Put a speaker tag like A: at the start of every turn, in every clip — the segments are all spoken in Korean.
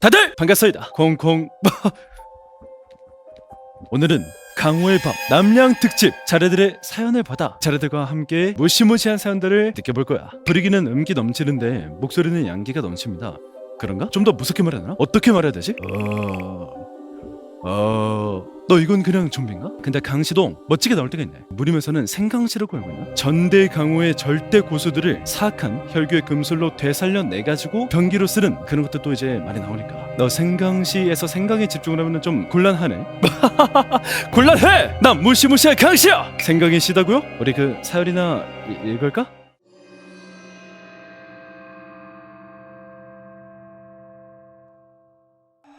A: 다들 반갑습니다. 콩콩. 오늘은 강호의 밤 남양 특집 자네들의 사연을 받아 자네들과 함께 무시무시한 사연들을 느껴볼 거야. 분위기는 음기 넘치는데 목소리는 양기가 넘칩니다. 그런가? 좀 더 무섭게 말해야 하나? 어떻게 말해야 되지? 너 이건 그냥 좀비인가? 근데 강시동 멋지게 나올 때가 있네. 무림에서는 생강시를 걸고 있나? 전대 강호의 절대 고수들을 사악한 혈교의 금술로 되살려내가지고 병기로 쓰는 그런 것도 이제 많이 나오니까 너 생강시에서 생강에 집중을 하면 좀 곤란하네. 곤란해! 난 무시무시한 강시야! 생강이 시다고요? 우리 그 사연이나 읽을까?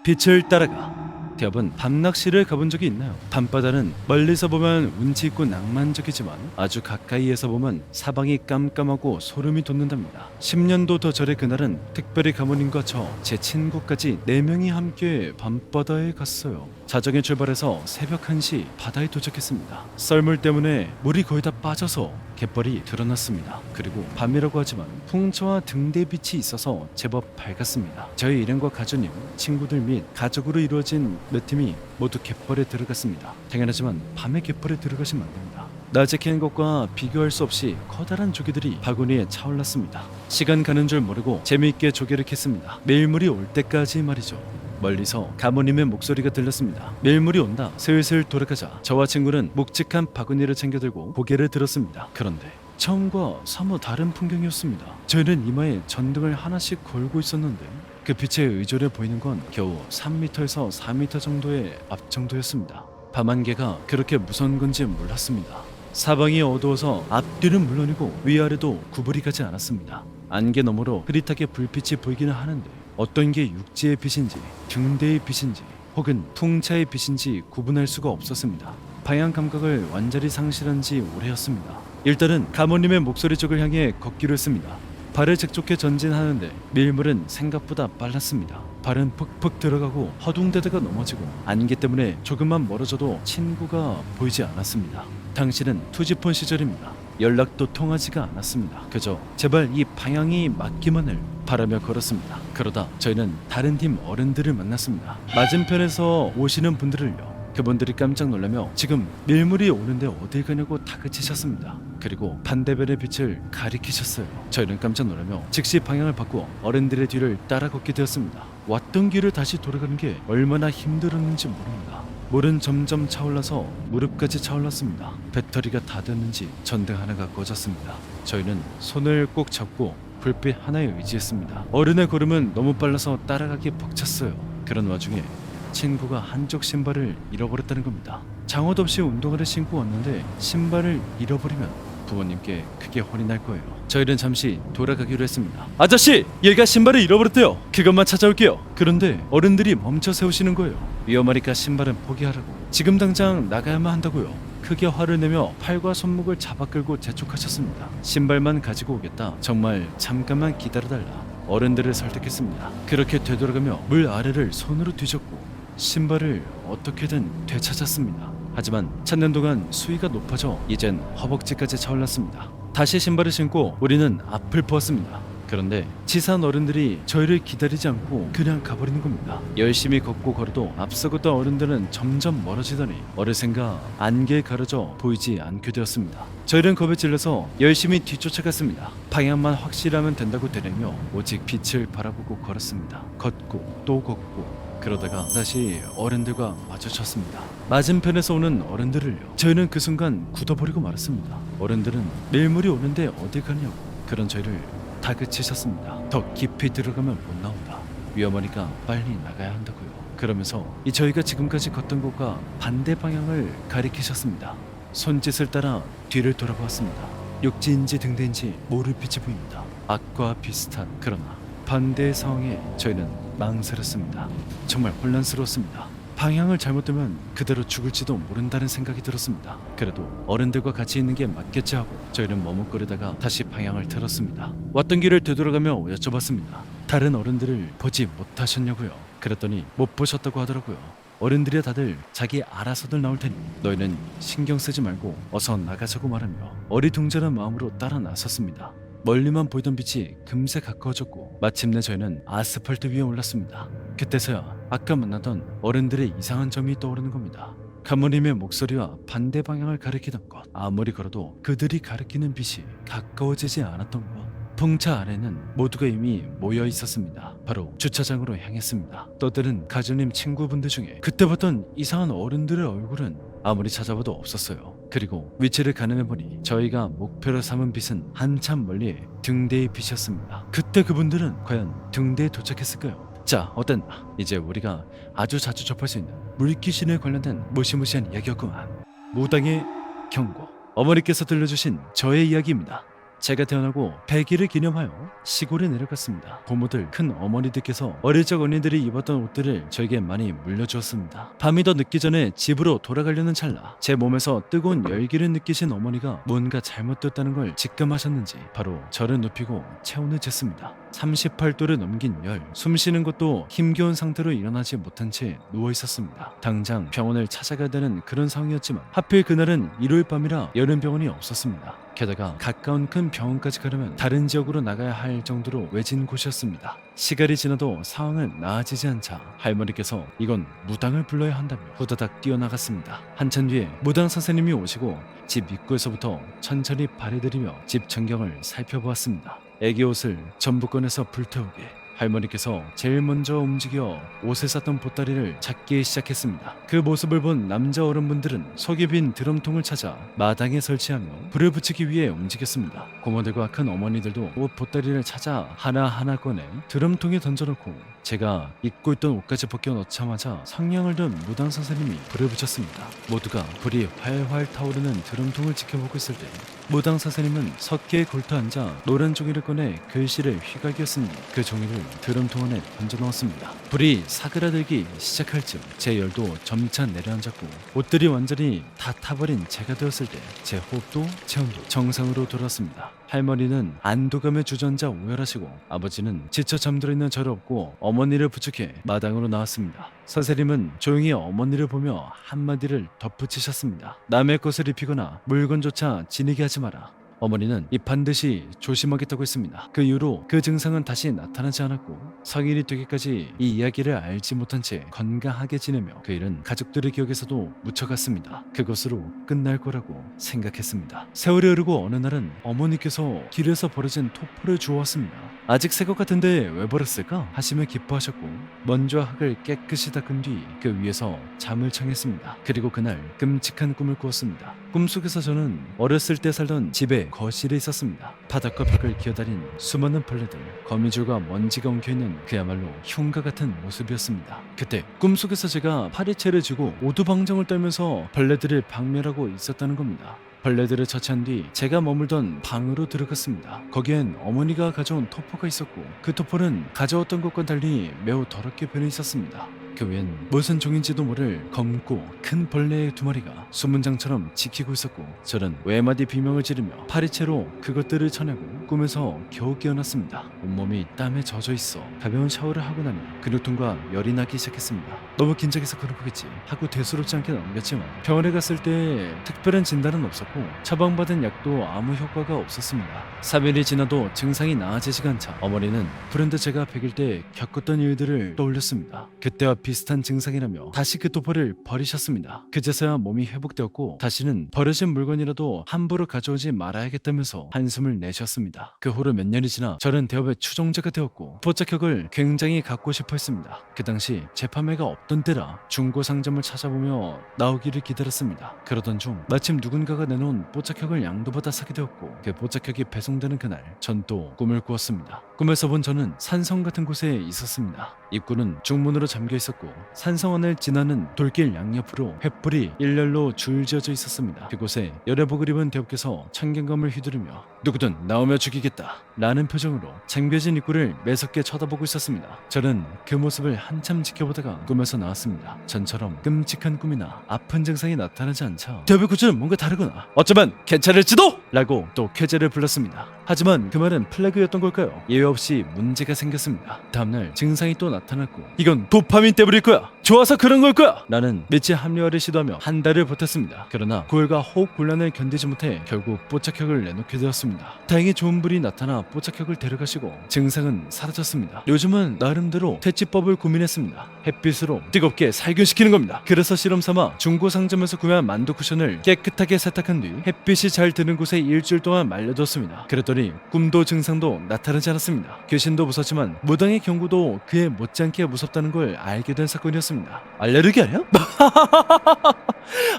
A: 빛을 따라가. 여러분 밤낚시를 가본 적이 있나요? 밤바다는 멀리서 보면 운치 있고 낭만적이지만 아주 가까이에서 보면 사방이 깜깜하고 소름이 돋는답니다. 10년도 더 전의 그날은 특별히 가모님과 저, 제 친구까지 4명이 함께 밤바다에 갔어요. 자정에 출발해서 새벽 1시 바다에 도착했습니다. 썰물 때문에 물이 거의 다 빠져서 갯벌이 드러났습니다. 그리고 밤이라고 하지만 풍차와 등대빛이 있어서 제법 밝았습니다. 저희 일행과 가족님, 친구들 및 가족으로 이루어진 몇 팀이 모두 갯벌에 들어갔습니다. 당연하지만 밤에 갯벌에 들어가시면 안 됩니다. 낮에 캐는 것과 비교할 수 없이 커다란 조개들이 바구니에 차올랐습니다. 시간 가는 줄 모르고 재미있게 조개를 캤습니다. 매일물이 올 때까지 말이죠. 멀리서 가모님의 목소리가 들렸습니다. 매일물이 온다. 슬슬 돌아가자. 저와 친구는 묵직한 바구니를 챙겨들고 고개를 들었습니다. 그런데 처음과 사뭇 다른 풍경이었습니다. 저희는 이마에 전등을 하나씩 걸고 있었는데 그 빛에 의존해 보이는 건 겨우 3m에서 4m 정도의 앞 정도였습니다. 밤안개가 그렇게 무서운 건지 몰랐습니다. 사방이 어두워서 앞뒤는 물론이고 위아래도 구분이 가지 않았습니다. 안개 너머로 흐릿하게 불빛이 보이기는 하는데 어떤 게 육지의 빛인지 등대의 빛인지 혹은 풍차의 빛인지 구분할 수가 없었습니다. 방향 감각을 완전히 상실한 지 오래였습니다. 일단은 가모님의 목소리 쪽을 향해 걷기로 했습니다. 발을 재촉해 전진하는데 밀물은 생각보다 빨랐습니다. 발은 푹푹 들어가고 허둥대다가 넘어지고 안개 때문에 조금만 멀어져도 친구가 보이지 않았습니다. 당시는 투지폰 시절입니다. 연락도 통하지가 않았습니다. 그저 제발 이 방향이 맞기만을 바라며 걸었습니다. 그러다 저희는 다른 팀 어른들을 만났습니다. 맞은편에서 오시는 분들을요. 그분들이 깜짝 놀라며 지금 밀물이 오는데 어딜 가냐고 다그치셨습니다. 그리고 반대편의 빛을 가리키셨어요. 저희는 깜짝 놀라며 즉시 방향을 바꾸어 어른들의 뒤를 따라 걷게 되었습니다. 왔던 길을 다시 돌아가는 게 얼마나 힘들었는지 모릅니다. 물은 점점 차올라서 무릎까지 차올랐습니다. 배터리가 다 됐는지 전등 하나가 꺼졌습니다. 저희는 손을 꼭 잡고 불빛 하나에 의지했습니다. 어른의 걸음은 너무 빨라서 따라가기 벅찼어요. 그런 와중에 친구가 한쪽 신발을 잃어버렸다는 겁니다. 장옷 없이 운동화를 신고 왔는데 신발을 잃어버리면 부모님께 크게 혼이 날 거예요. 저희는 잠시 돌아가기로 했습니다. 아저씨! 얘가 신발을 잃어버렸대요. 그것만 찾아올게요. 그런데 어른들이 멈춰 세우시는 거예요. 위험하니까 신발은 포기하라고. 지금 당장 나가야만 한다고요. 크게 화를 내며 팔과 손목을 잡아 끌고 재촉하셨습니다. 신발만 가지고 오겠다. 정말 잠깐만 기다려달라. 어른들을 설득했습니다. 그렇게 되돌아가며 물 아래를 손으로 뒤졌고 신발을 어떻게든 되찾았습니다. 하지만 찾는 동안 수위가 높아져 이젠 허벅지까지 차올랐습니다. 다시 신발을 신고 우리는 앞을 보았습니다. 그런데 치사한 어른들이 저희를 기다리지 않고 그냥 가버리는 겁니다. 열심히 걷고 걸어도 앞서 걷던 어른들은 점점 멀어지더니 어느샌가 안개에 가려져 보이지 않게 되었습니다. 저희는 겁에 질려서 열심히 뒤쫓아갔습니다. 방향만 확실하면 된다고 되뇌며 오직 빛을 바라보고 걸었습니다. 걷고 또 걷고 그러다가 다시 어른들과 마주쳤습니다. 맞은편에서 오는 어른들을요. 저희는 그 순간 굳어버리고 말았습니다. 어른들은 밀물이 오는데 어디 가냐고 그런 저희를 다그치셨습니다. 더 깊이 들어가면 못 나온다. 위험하니까 빨리 나가야 한다고요. 그러면서 이 저희가 지금까지 걷던 곳과 반대 방향을 가리키셨습니다. 손짓을 따라 뒤를 돌아보았습니다. 육지인지 등대인지 모를 빛이 보입니다. 앞과 비슷한 그러나 반대의 상황에 저희는 망설였습니다. 정말 혼란스러웠습니다. 방향을 잘못되면 그대로 죽을지도 모른다는 생각이 들었습니다. 그래도 어른들과 같이 있는 게 맞겠지 하고 저희는 머뭇거리다가 다시 방향을 틀었습니다. 왔던 길을 되돌아가며 여쭤봤습니다. 다른 어른들을 보지 못하셨냐고요. 그랬더니 못 보셨다고 하더라고요. 어른들이 다들 자기 알아서들 나올 테니 너희는 신경 쓰지 말고 어서 나가자고 말하며 어리둥절한 마음으로 따라 나섰습니다. 멀리만 보이던 빛이 금세 가까워졌고 마침내 저희는 아스팔트 위에 올랐습니다. 그때서야 아까 만나던 어른들의 이상한 점이 떠오르는 겁니다. 가모님의 목소리와 반대 방향을 가리키던 것, 아무리 걸어도 그들이 가리키는 빛이 가까워지지 않았던 것. 풍차 안에는 모두가 이미 모여 있었습니다. 바로 주차장으로 향했습니다. 떠드는 가주님 친구분들 중에 그때 봤던 이상한 어른들의 얼굴은 아무리 찾아봐도 없었어요. 그리고 위치를 가늠해보니 저희가 목표로 삼은 빛은 한참 멀리 등대의 빛이었습니다. 그때 그분들은 과연 등대에 도착했을까요? 자, 어땠나? 이제 우리가 아주 자주 접할 수 있는 물귀신에 관련된 무시무시한 이야기였구만. 무당의 경고. 어머니께서 들려주신 저의 이야기입니다. 제가 태어나고 100일을 기념하여 시골에 내려갔습니다. 고모들, 큰 어머니들께서 어릴 적 언니들이 입었던 옷들을 저에게 많이 물려주었습니다. 밤이 더 늦기 전에 집으로 돌아가려는 찰나 제 몸에서 뜨거운 열기를 느끼신 어머니가 뭔가 잘못됐다는 걸 직감하셨는지 바로 저를 눕히고 체온을 쟀습니다. 38도를 넘긴 열, 숨 쉬는 것도 힘겨운 상태로 일어나지 못한 채 누워 있었습니다. 당장 병원을 찾아가야 되는 그런 상황이었지만 하필 그날은 일요일 밤이라 여름 병원이 없었습니다. 게다가 가까운 큰 병원까지 가려면 다른 지역으로 나가야 할 정도로 외진 곳이었습니다. 시간이 지나도 상황은 나아지지 않자 할머니께서 이건 무당을 불러야 한다며 후다닥 뛰어나갔습니다. 한참 뒤에 무당 선생님이 오시고 집 입구에서부터 천천히 발을 들이며 집 전경을 살펴보았습니다. 애기 옷을 전부 꺼내서 불태우게 할머니께서 제일 먼저 움직여 옷에 쌌던 보따리를 찾기 시작했습니다. 그 모습을 본 남자 어른분들은 속이 빈 드럼통을 찾아 마당에 설치하며 불을 붙이기 위해 움직였습니다. 고모들과 큰 어머니들도 옷 보따리를 찾아 하나하나 꺼내 드럼통에 던져놓고 제가 입고 있던 옷까지 벗겨 넣자마자 상냥을 든 무당 선생님이 불을 붙였습니다. 모두가 불이 활활 타오르는 드럼통을 지켜보고 있을 때 무당 선생님은 석계에 걸터 앉아 노란 종이를 꺼내 글씨를 휘갈겼습니다. 그 종이를 드럼통 안에 던져 넣었습니다. 불이 사그라들기 시작할 즈음 제 열도 점차 내려앉았고 옷들이 완전히 다 타버린 제가 되었을 때 제 호흡도 체온도 정상으로 돌아왔습니다. 할머니는 안도감에 주저앉아 오열하시고 아버지는 지쳐 잠들어 있는 저를 업고 어머니를 부축해 마당으로 나왔습니다. 선생님은 조용히 어머니를 보며 한마디를 덧붙이셨습니다. 남의 것을 입히거나 물건조차 지니게 하지 마라. 어머니는 이 반드시 조심하겠다고 했습니다. 그 이후로 그 증상은 다시 나타나지 않았고 성인이 되기까지 이 이야기를 알지 못한 채 건강하게 지내며 그 일은 가족들의 기억에서도 묻혀갔습니다. 그것으로 끝날 거라고 생각했습니다. 세월이 흐르고 어느 날은 어머니께서 길에서 버려진 토포를 주워왔습니다. 아직 새 것 같은데 왜 버렸을까? 하시며 기뻐하셨고 먼지와 흙을 깨끗이 닦은 뒤 그 위에서 잠을 청했습니다. 그리고 그날 끔찍한 꿈을 꾸었습니다. 꿈속에서 저는 어렸을 때 살던 집에 거실에 있었습니다. 바닥과 벽을 기어다닌 수많은 벌레들, 거미줄과 먼지가 엉켜있는 그야말로 흉가 같은 모습이었습니다. 그때 꿈속에서 제가 파리채를 쥐고 오두방정을 떨면서 벌레들을 박멸하고 있었다는 겁니다. 벌레들을 처치한 뒤 제가 머물던 방으로 들어갔습니다. 거기엔 어머니가 가져온 토포가 있었고 그 토포는 가져왔던 것과 달리 매우 더럽게 변해 있었습니다. 그 위엔 무슨 종인지도 모를 검고 큰 벌레의 두 마리가 수문장처럼 지키고 있었고 저는 외마디 비명을 지르며 파리채로 그것들을 쳐내고 꿈에서 겨우 깨어났습니다. 온몸이 땀에 젖어 있어 가벼운 샤워를 하고 나니 근육통과 열이 나기 시작했습니다. 너무 긴장해서 그런 거겠지 하고 대수롭지 않게 넘겼지만 병원에 갔을 때 특별한 진단은 없었고 처방받은 약도 아무 효과가 없었습니다. 3일이 지나도 증상이 나아지지가 않자 어머니는 불현듯 제가 100일 때 겪었던 일들을 떠올렸습니다. 그때와 비슷한 증상이라며 다시 그 토포를 버리셨습니다. 그제서야 몸이 회복되었고 다시는 버려진 물건이라도 함부로 가져오지 말아야겠다면서 한숨을 내셨습니다. 그 후로 몇 년이 지나 저는 대업의 추종자가 되었고 포착형을 굉장히 갖고 싶어 했습니다. 그 당시 재판매가 없던 때라 중고 상점을 찾아보며 나오기를 기다렸습니다. 그러던 중 마침 누군가가 내놓은 포착형을 양도받아 사게 되었고 그 포착형이 배송되는 그날 전 또 꿈을 꾸었습니다. 꿈에서 본 저는 산성 같은 곳에 있었습니다. 입구는 중문으로 잠겨 있었고 산성원을 지나는 돌길 양옆으로 횃불이 일렬로 줄지어져 있었습니다. 그곳에 열애복을 입은 대업께서 청경검을 휘두르며 누구든 나오며 죽이겠다 라는 표정으로 잠겨진 입구를 매섭게 쳐다보고 있었습니다. 저는 그 모습을 한참 지켜보다가 꿈에서 나왔습니다. 전처럼 끔찍한 꿈이나 아픈 증상이 나타나지 않자 대업의 구조는 뭔가 다르구나, 어쩌면 괜찮을지도! 라고 또 쾌재를 불렀습니다. 하지만 그 말은 플래그였던 걸까요? 예외 없이 문제가 생겼습니다. 다음날 증상이 또 나타났고 이건 도파민 때문일 거야, 좋아서 그런 걸 거야! 나는 며칠 합리화를 시도하며 한 달을 버텼습니다. 그러나 고열과 호흡 곤란을 견디지 못해 결국 뽀짝혁을 내놓게 되었습니다. 있었습니다. 다행히 좋은 분이 나타나 뽀짝혁을 데려가시고 증상은 사라졌습니다. 요즘은 나름대로 퇴치법을 고민했습니다. 햇빛으로 뜨겁게 살균시키는 겁니다. 그래서 실험 삼아 중고 상점에서 구매한 만두 쿠션을 깨끗하게 세탁한 뒤 햇빛이 잘 드는 곳에 일주일 동안 말려뒀습니다. 그랬더니 꿈도 증상도 나타나지 않았습니다. 귀신도 무섭지만 무당의 경고도 그에 못지않게 무섭다는 걸 알게 된 사건이었습니다. 알레르기 아니야?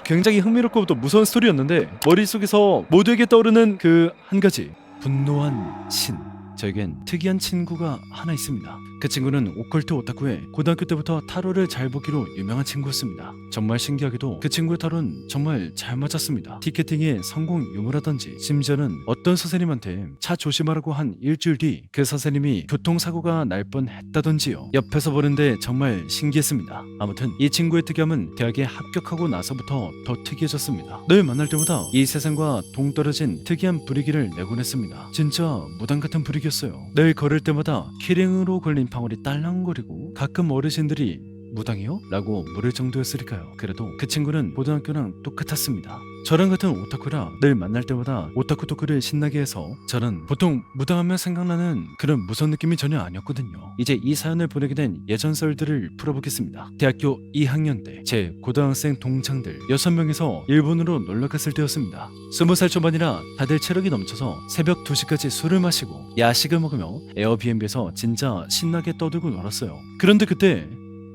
A: 굉장히 흥미롭고 또 무서운 스토리였는데 머릿속에서 모두에게 떠오르는 그 한 가지, 분노한 신. 저에겐 특이한 친구가 하나 있습니다. 그 친구는 오컬트 오타쿠에 고등학교 때부터 타로를 잘 보기로 유명한 친구였습니다. 정말 신기하게도 그 친구의 타로는 정말 잘 맞았습니다. 티켓팅에 성공 유무라든지 심지어는 어떤 선생님한테 차 조심하라고 한 일주일 뒤 그 선생님이 교통사고가 날 뻔했다던지요. 옆에서 보는데 정말 신기했습니다. 아무튼 이 친구의 특이함은 대학에 합격하고 나서부터 더 특이해졌습니다. 늘 만날 때마다 이 세상과 동떨어진 특이한 분위기를 내곤 했습니다. 진짜 무당 같은 분위기였어요. 늘 걸을 때마다 키링으로 걸린 방울이 딸랑거리고 가끔 어르신들이 무당이요? 라고 물을 정도였으니까요. 그래도 그 친구는 고등학교랑 똑같았습니다. 저랑 같은 오타쿠라 늘 만날 때마다 오타쿠 토크를 신나게 해서 저는 보통 무당하면 생각나는 그런 무서운 느낌이 전혀 아니었거든요. 이제 이 사연을 보내게 된 예전 썰들을 풀어보겠습니다. 대학교 2학년 때 제 고등학생 동창들 6명이서 일본으로 놀러갔을 때였습니다. 20살 초반이라 다들 체력이 넘쳐서 새벽 2시까지 술을 마시고 야식을 먹으며 에어비앤비에서 진짜 신나게 떠들고 놀았어요. 그런데 그때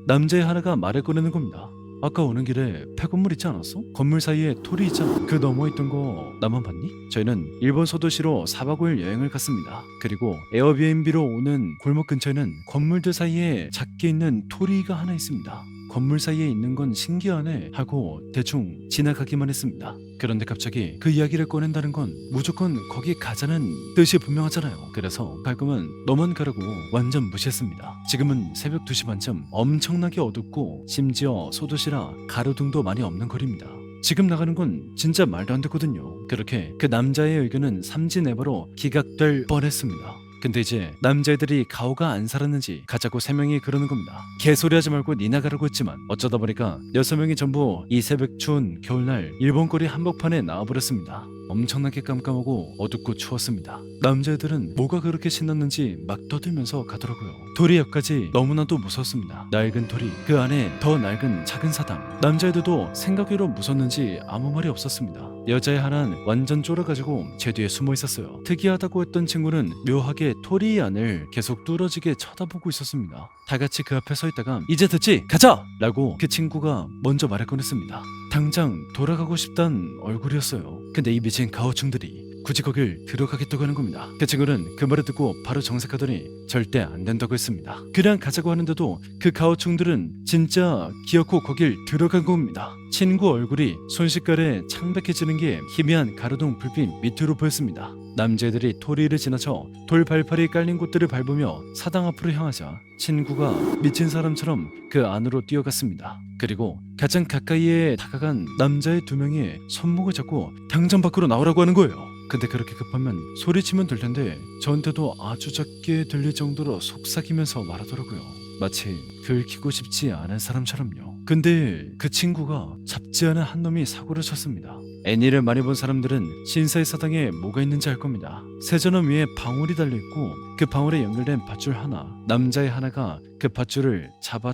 A: 남자애 하나가 말을 꺼내는 겁니다. 아까 오는 길에 폐건물 있지 않았어? 건물 사이에 돌이 있잖아. 그 너머에 있던 거 나만 봤니? 저희는 일본 소도시로 4박 5일 여행을 갔습니다. 그리고 에어비앤비로 오는 골목 근처에는 건물들 사이에 작게 있는 토리가 하나 있습니다. 건물 사이에 있는 건 신기하네 하고 대충 지나가기만 했습니다. 그런데 갑자기 그 이야기를 꺼낸다는 건 무조건 거기 가자는 뜻이 분명하잖아요. 그래서 갈 거면 너만 가라고 완전 무시했습니다. 지금은 새벽 2시 반쯤 엄청나게 어둡고 심지어 소도시라 가로등도 많이 없는 거리입니다. 지금 나가는 건 진짜 말도 안 됐거든요. 그렇게 그 남자의 의견은 삼진에버로 기각될 뻔했습니다. 근데 이제 남자애들이 가오가 안 살았는지 가자고 3명이 그러는 겁니다. 개소리하지 말고 니나 가라고 했지만 어쩌다 보니까 6명이 전부 이 새벽 추운 겨울날 일본거리 한복판에 나와버렸습니다. 엄청나게 깜깜하고 어둡고 추웠습니다. 남자애들은 뭐가 그렇게 신났는지 막 떠들면서 가더라고요. 돌이 옆까지 너무나도 무서웠습니다. 낡은 돌이, 그 안에 더 낡은 작은 사당. 남자애들도 생각외로 무섭는지 아무 말이 없었습니다. 여자애 하나는 완전 쫄아가지고 제 뒤에 숨어 있었어요. 특이하다고 했던 친구는 묘하게 토리 안을 계속 뚫어지게 쳐다보고 있었습니다. 다 같이 그 앞에 서 있다가 이제 됐지? 가자! 라고 그 친구가 먼저 말을 꺼냈습니다. 당장 돌아가고 싶단 얼굴이었어요. 근데 이 미친 가오충들이 굳이 거길 들어가겠다고 하는 겁니다. 그 친구는 그 말을 듣고 바로 정색하더니 절대 안 된다고 했습니다. 그냥 가자고 하는데도 그 가오충들은 진짜 기어코 거길 들어간 겁니다. 친구 얼굴이 순식간에 창백해지는 게 희미한 가로등 불빛 밑으로 보였습니다. 남자애들이 토리를 지나쳐 돌 발판이 깔린 곳들을 밟으며 사당 앞으로 향하자 친구가 미친 사람처럼 그 안으로 뛰어갔습니다. 그리고 가장 가까이에 다가간 남자의 2명이 손목을 잡고 당장 밖으로 나오라고 하는 거예요. 근데 그렇게 급하면 소리치면 될 텐데 저한테도 아주 작게 들릴 정도로 속삭이면서 말하더라고요. 마치 들키고 싶지 않은 사람처럼요. 근데 그 친구가 잡지 않은 한 놈이 사고를 쳤습니다. 애니를 많이 본 사람들은 신사의 사당에 뭐가 있는지 알 겁니다. 세전원 위에 방울이 달려있고 그 방울에 연결된 밧줄 하나, 남자의 하나가 그 밧줄을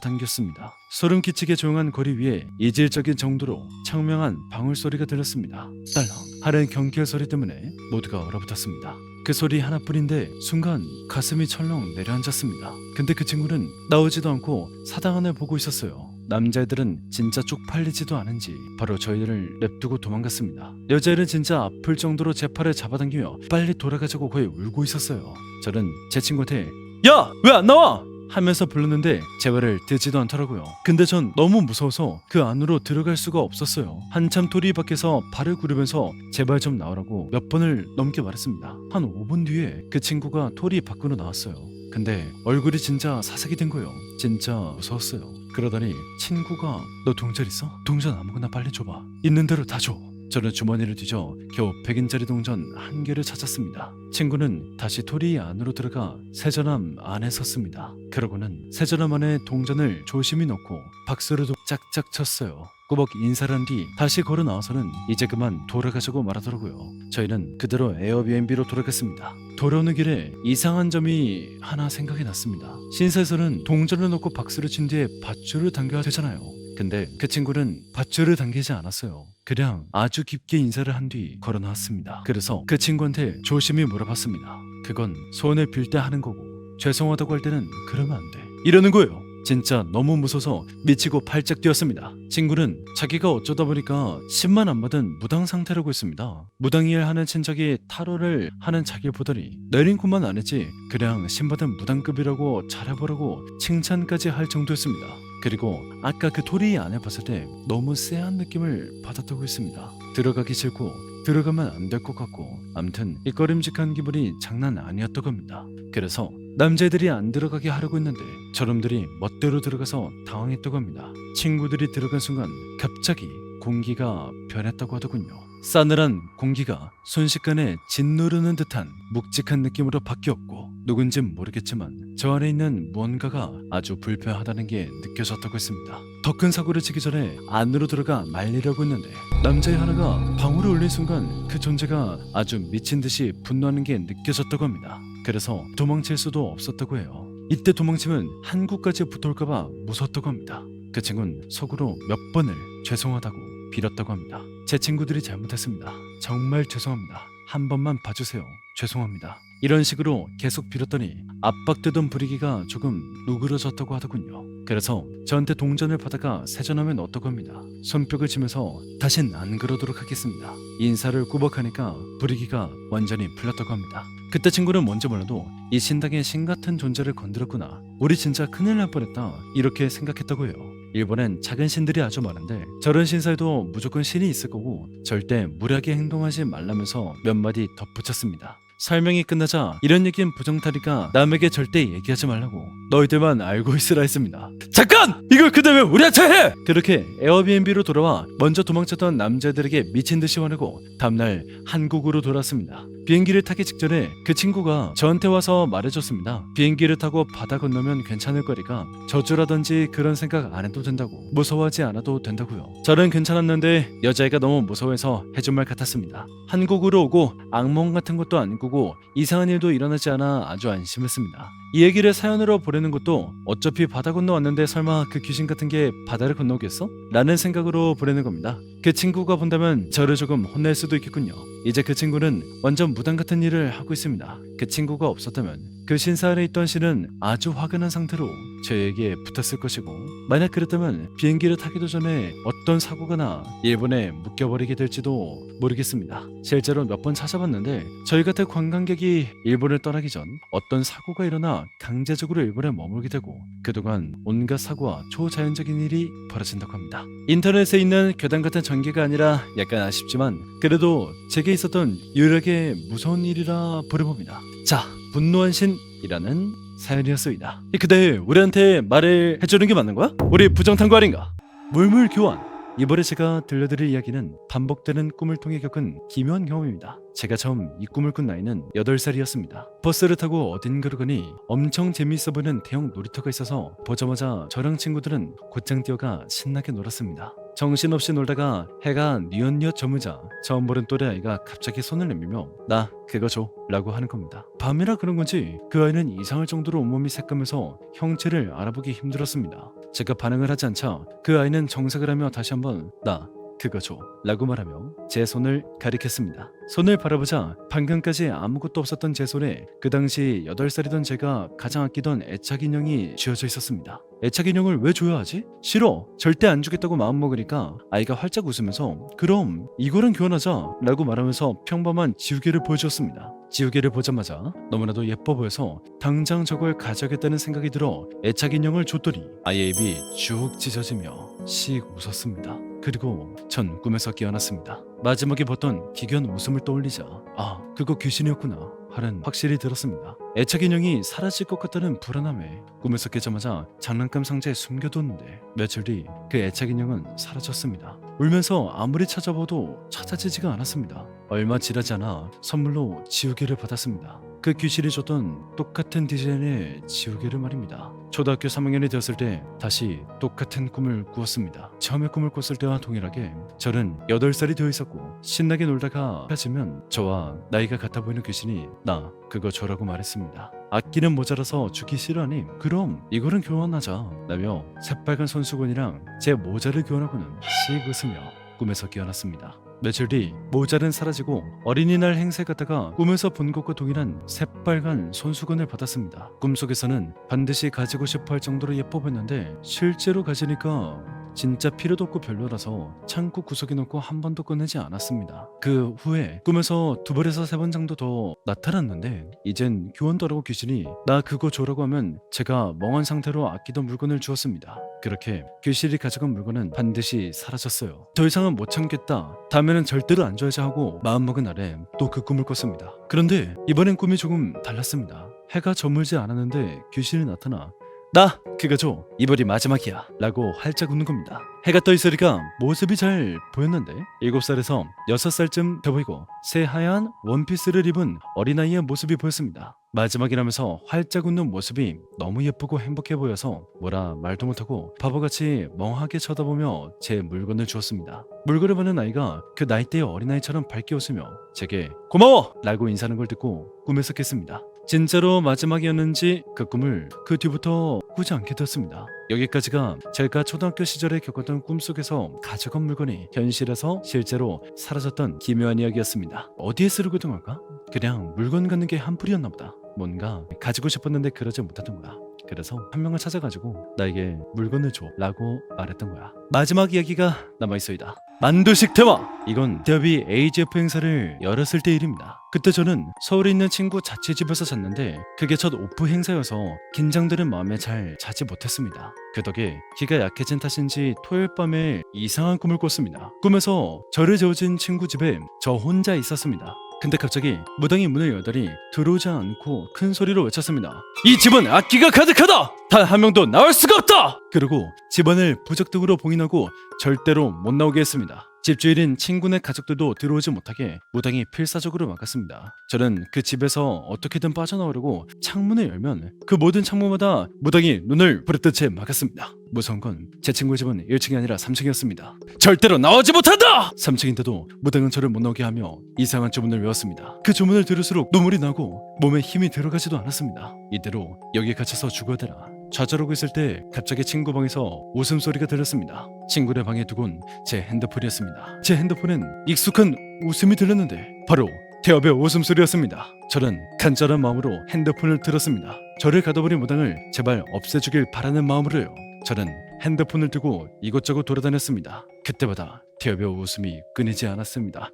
A: 잡아당겼습니다. 소름 끼치게 조용한 거리 위에 이질적인 정도로 청명한 방울 소리가 들렸습니다. 딸랑 하는 경쾌한 소리 때문에 모두가 얼어붙었습니다. 그 소리 하나뿐인데 순간 가슴이 철렁 내려앉았습니다. 근데 그 친구는 나오지도 않고 사당 안을 보고 있었어요. 남자애들은 진짜 쪽팔리지도 않은지 바로 저희들을 냅두고 도망갔습니다. 여자애는 진짜 아플 정도로 제 팔을 잡아당기며 빨리 돌아가자고 거의 울고 있었어요. 저는 제 친구한테 야! 왜 안 나와? 하면서 불렀는데 제 말을 듣지도 않더라고요. 근데 전 너무 무서워서 그 안으로 들어갈 수가 없었어요. 한참 토리 밖에서 발을 구르면서 제발 좀 나오라고 몇 번을 넘게 말했습니다. 한 5분 뒤에 그 친구가 토리 밖으로 나왔어요. 근데 얼굴이 진짜 사색이 된 거예요. 진짜 무서웠어요. 그러더니 친구가 너 동전 있어? 동전 아무거나 빨리 줘봐. 있는 대로 다 줘. 저는 주머니를 뒤져 겨우 100엔짜리 동전 1개를 찾았습니다. 친구는 다시 토리 안으로 들어가 세전함 안에 섰습니다. 그러고는 세전함 안에 동전을 조심히 넣고 박수로도 짝짝 쳤어요. 꾸벅 인사를 한 뒤 다시 걸어 나와서는 이제 그만 돌아가자고 말하더라고요. 저희는 그대로 에어비앤비로 돌아갔습니다. 돌아오는 길에 이상한 점이 하나 생각이 났습니다. 신사에서는 동전을 넣고 박수를 친 뒤에 밧줄을 당겨야 되잖아요. 근데 그 친구는 밧줄을 당기지 않았어요. 그냥 아주 깊게 인사를 한 뒤 걸어 나왔습니다. 그래서 그 친구한테 조심히 물어봤습니다. 그건 소원을 빌 때 하는 거고 죄송하다고 할 때는 그러면 안 돼. 이러는 거예요. 진짜 너무 무서워서 미치고 팔짝 뛰었습니다. 친구는 자기가 어쩌다 보니까 10만 안 받은 무당 상태라고 했습니다. 무당일 하는 친척이 타로를 하는 자기를 보더니 내린 것만 안 했지 그냥 신받은 무당급이라고 잘해보라고 칭찬까지 할 정도였습니다. 그리고 아까 그 토리 안에 봤을 때 너무 쎄한 느낌을 받았다고 했습니다. 들어가기 싫고 들어가면 안 될 것 같고 암튼 이 꺼림직한 기분이 장난 아니었다고 합니다. 그래서 남자애들이 안 들어가게 하려고 했는데 저놈들이 멋대로 들어가서 당황했다고 합니다. 친구들이 들어간 순간 갑자기 공기가 변했다고 하더군요. 싸늘한 공기가 순식간에 짓누르는 듯한 묵직한 느낌으로 바뀌었고 누군진 모르겠지만 저 안에 있는 무언가가 아주 불편하다는 게 느껴졌다고 했습니다. 더 큰 사고를 치기 전에 안으로 들어가 말리려고 했는데 남자의 하나가 방울을 울린 순간 그 존재가 아주 미친 듯이 분노하는 게 느껴졌다고 합니다. 그래서 도망칠 수도 없었다고 해요. 이때 도망치면 한국까지 붙어올까봐 무섭다고 합니다. 그 친구는 속으로 몇 번을 죄송하다고 빌었다고 합니다. 제 친구들이 잘못했습니다. 정말 죄송합니다. 한 번만 봐주세요. 죄송합니다. 이런 식으로 계속 빌었더니 압박되던 분위기가 조금 누그러졌다고 하더군요. 그래서 저한테 동전을 받아가 세전하면 어떠고 합니다. 손뼉을 치면서 다신 안 그러도록 하겠습니다. 인사를 꾸벅하니까 분위기가 완전히 풀렸다고 합니다. 그때 친구는 뭔지 몰라도 이 신당의 신 같은 존재를 건드렸구나. 우리 진짜 큰일 날 뻔했다. 이렇게 생각했다고 해요. 일본엔 작은 신들이 아주 많은데 저런 신사에도 무조건 신이 있을 거고 절대 무례하게 행동하지 말라면서 몇 마디 덧붙였습니다. 설명이 끝나자 이런 얘기는 부정타니까 남에게 절대 얘기하지 말라고 너희들만 알고 있으라 했습니다. 잠깐! 이걸 근데 왜 우리한테 해! 그렇게 에어비앤비로 돌아와 먼저 도망쳤던 남자들에게 미친듯이 화내고 다음날 한국으로 돌아왔습니다. 비행기를 타기 직전에 그 친구가 저한테 와서 말해줬습니다. 비행기를 타고 바다 건너면 괜찮을 거리가 저주라든지 그런 생각 안 해도 된다고 무서워하지 않아도 된다고요. 저는 괜찮았는데 여자애가 너무 무서워해서 해준 말 같았습니다. 한국으로 오고 악몽 같은 것도 안 꾸고 이상한 일도 일어나지 않아 아주 안심했습니다. 이 얘기를 사연으로 보내는 것도 어차피 바다 건너 왔는데 설마 그 귀신 같은 게 바다를 건너겠어? 라는 생각으로 보내는 겁니다. 그 친구가 본다면 저를 조금 혼낼 수도 있겠군요. 이제 그 친구는 완전 무당 같은 일을 하고 있습니다. 그 친구가 없었다면 그 신사 안에 있던 신은 아주 화끈한 상태로 저에게 붙었을 것이고 만약 그랬다면 비행기를 타기도 전에 어떤 사고가 나 일본에 묶여버리게 될지도 모르겠습니다. 실제로 몇 번 찾아봤는데 저희 같은 관광객이 일본을 떠나기 전 어떤 사고가 일어나 강제적으로 일본에 머물게 되고 그동안 온갖 사고와 초자연적인 일이 벌어진다고 합니다. 인터넷에 있는 괴담 같은 전개가 아니라 약간 아쉽지만 그래도 제게 있었던 유일하게 무서운 일이라 부려봅니다. 자, 분노한 신이라는 사연이었습니다. 근데 우리한테 말을 해주는 게 맞는 거야? 우리 부정탐구 아닌가? 물물 교환. 이번에 제가 들려드릴 이야기는 반복되는 꿈을 통해 겪은 기묘한 경험입니다. 제가 처음 이 꿈을 꾼 나이는 8살이었습니다. 버스를 타고 어딘가로 가니 엄청 재미있어 보이는 대형 놀이터가 있어서 보자마자 저랑 친구들은 곧장 뛰어가 신나게 놀았습니다. 정신없이 놀다가 해가 뉘엿뉘엿 저무자 처음 보는 또래 아이가 갑자기 손을 내밀며 나 그거 줘 라고 하는 겁니다. 밤이라 그런 건지 그 아이는 이상할 정도로 온몸이 새까매서 형체를 알아보기 힘들었습니다. 제가 반응을 하지 않자 그 아이는 정색을 하며 다시 한번 나 그거 줘 라고 말하며 제 손을 가리켰습니다. 손을 바라보자 방금까지 아무것도 없었던 제 손에 그 당시 8살이던 제가 가장 아끼던 애착 인형이 쥐어져 있었습니다. 애착 인형을 왜 줘야 하지? 싫어! 절대 안 주겠다고 마음먹으니까 아이가 활짝 웃으면서 그럼 이거랑 교환하자 라고 말하면서 평범한 지우개를 보여주었습니다. 지우개를 보자마자 너무나도 예뻐 보여서 당장 저걸 가져야겠다는 생각이 들어 애착 인형을 줬더니 아이의 입이 쭉 찢어지며 씩 웃었습니다. 그리고 전 꿈에서 깨어났습니다. 마지막에 봤던 기괴한 웃음을 떠올리자 아 그거 귀신이었구나 하는 확실히 들었습니다. 애착 인형이 사라질 것 같다는 불안함에 꿈에서 깨자마자 장난감 상자에 숨겨뒀는데 며칠 뒤 그 애착 인형은 사라졌습니다. 울면서 아무리 찾아봐도 찾아지지가 않았습니다. 얼마 지나지 않아 선물로 지우개를 받았습니다. 그 귀신이 줬던 똑같은 디자인의 지우개를 말입니다. 초등학교 3학년이 되었을 때 다시 똑같은 꿈을 꾸었습니다. 처음에 꿈을 꿨을 때와 동일하게 저는 8살이 되어 있었고 신나게 놀다가 가지면 저와 나이가 같아 보이는 귀신이 나 그거 줘라고 말했습니다. 악기는 모자라서 주기 싫어하니 그럼 이거는 교환하자 라며 새빨간 손수건이랑 제 모자를 교환하고는 씩 웃으며 꿈에서 깨어났습니다. 며칠 뒤 모자는 사라지고 어린이날 행사에 갔다가 꿈에서 본 것과 동일한 새빨간 손수건을 받았습니다. 꿈속에서는 반드시 가지고 싶어 할 정도로 예뻐 보였는데 실제로 가지니까 진짜 필요도 없고 별로라서 창고 구석에 넣고 한 번도 꺼내지 않았습니다. 그 후에 꿈에서 2번에서 3번 정도 더 나타났는데 이젠 교환도 하라고 귀신이 나 그거 줘라고 하면 제가 멍한 상태로 아끼던 물건을 주었습니다. 그렇게 귀신이 가져간 물건은 반드시 사라졌어요. 더 이상은 못 참겠다. 다음에는 절대로 안 줘야지 하고 마음먹은 날에 또 그 꿈을 꿨습니다. 그런데 이번엔 꿈이 조금 달랐습니다. 해가 저물지 않았는데 귀신이 나타나 나 그거 줘 이번이 마지막이야 라고 활짝 웃는 겁니다. 해가 떠 있으니까 모습이 잘 보였는데 7살에서 6살쯤 돼 보이고 새하얀 원피스를 입은 어린아이의 모습이 보였습니다. 마지막이라면서 활짝 웃는 모습이 너무 예쁘고 행복해 보여서 뭐라 말도 못하고 바보같이 멍하게 쳐다보며 제 물건을 주었습니다. 물건을 받는 아이가 그 나이대의 어린아이처럼 밝게 웃으며 제게 고마워! 라고 인사하는 걸 듣고 꿈에서 깼습니다. 진짜로 마지막이었는지 그 꿈을 그 뒤부터 꾸지 않게 되었습니다. 여기까지가 제가 초등학교 시절에 겪었던 꿈속에서 가져간 물건이 현실에서 실제로 사라졌던 기묘한 이야기였습니다. 어디에 쓰려고 했던 걸까? 그냥 물건 갖는 게 한풀이었나 보다. 뭔가 가지고 싶었는데 그러지 못했던 거야. 그래서 한 명을 찾아가지고 나에게 물건을 줘 라고 말했던 거야. 마지막 이야기가 남아있어이다. 만두식 테마! 이건 대업이 AGF 행사를 열었을 때 일입니다. 그때 저는 서울에 있는 친구 자취집에서 잤는데 그게 첫 오프 행사여서 긴장되는 마음에 잘 자지 못했습니다. 그 덕에 기가 약해진 탓인지 토요일 밤에 이상한 꿈을 꿨습니다. 꿈에서 저를 재워진 친구 집에 저 혼자 있었습니다. 근데 갑자기 무당이 문을 열더니 들어오지 않고 큰 소리로 외쳤습니다. 이 집은 악기가 가득하다! 단 한 명도 나올 수가 없다! 그리고 집안을 부적등으로 봉인하고 절대로 못 나오게 했습니다. 집주인인 친구네 가족들도 들어오지 못하게 무당이 필사적으로 막았습니다. 저는 그 집에서 어떻게든 빠져나오려고 창문을 열면 그 모든 창문마다 무당이 눈을 부릅뜬 채 막았습니다. 무서운 건 제 친구의 집은 1층이 아니라 3층이었습니다. 절대로 나오지 못한다! 3층인데도 무당은 저를 못 나오게 하며 이상한 주문을 외웠습니다. 그 주문을 들을수록 눈물이 나고 몸에 힘이 들어가지도 않았습니다. 이대로 여기 갇혀서 죽어야 되나. 좌절하고 있을 때 갑자기 친구 방에서 웃음소리가 들렸습니다. 친구네 방에 두곤 제 핸드폰이었습니다. 제 핸드폰엔 익숙한 웃음이 들렸는데 바로 태엽의 웃음소리였습니다. 저는 간절한 마음으로 핸드폰을 들었습니다. 저를 가둬버린 무당을 제발 없애주길 바라는 마음으로요. 저는 핸드폰을 두고 이곳저곳 돌아다녔습니다. 그때마다 태엽의 웃음이 끊이지 않았습니다.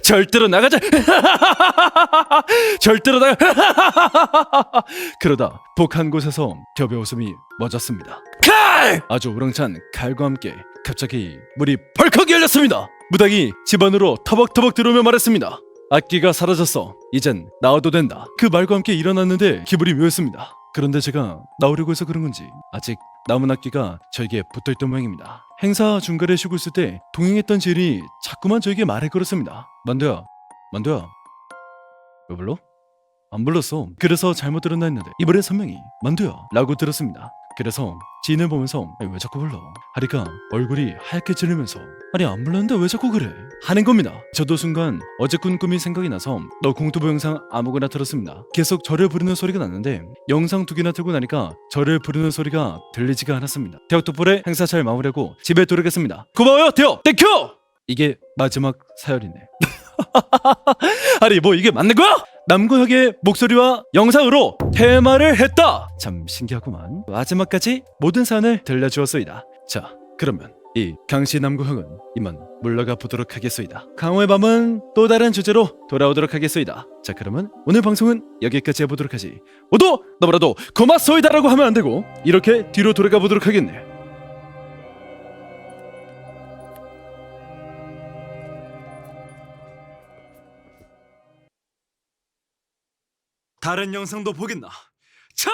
A: 절대로 나가자! 절대로 나가! 그러다 북 한 곳에서 태엽의 웃음이 멎었습니다. 칼! 아주 우렁찬 칼과 함께 갑자기 문이 벌컥 열렸습니다. 무당이 집 안으로 터벅터벅 들어오며 말했습니다. 악기가 사라졌어. 이젠 나와도 된다. 그 말과 함께 일어났는데 기분이 묘했습니다. 그런데 제가 나오려고 해서 그런 건지 아직 남은 악기가 저에게 붙어있던 모양입니다. 행사 중간에 쉬고 있을 때 동행했던 지인이 자꾸만 저에게 말을 걸었습니다. 만두야, 만두야, 왜 불러? 안 불렀어. 그래서 잘못 들었나 했는데 이번엔 선명히 만두야 라고 들었습니다. 그래서 지인을 보면서 왜 자꾸 불러? 하니까 얼굴이 하얗게 찔리면서 아니 안 불렀는데 왜 자꾸 그래? 하는 겁니다. 저도 순간 어제 꾼 꿈이 생각이 나서 너 공투부 영상 아무거나 틀었습니다. 계속 저를 부르는 소리가 났는데 영상 2개나 틀고 나니까 저를 부르는 소리가 들리지가 않았습니다. 태혁 덕분에 행사 잘 마무리하고 집에 돌아가겠습니다. 고마워요 태혁! 땡큐! 이게 마지막 사연이네. 아니 뭐 이게 맞는 거야? 남구혁의 목소리와 영상으로 테마를 했다. 참 신기하구만. 마지막까지 모든 사연을 들려주었소이다. 자 그러면 이 강시 남구혁은 이만 물러가 보도록 하겠소이다. 강호의 밤은 또 다른 주제로 돌아오도록 하겠소이다. 자 그러면 오늘 방송은 여기까지 해보도록 하지. 모두 너무나도 고맙소이다라고 하면 안 되고 이렇게 뒤로 돌아가 보도록 하겠네. 다른 영상도 보겠나? 자!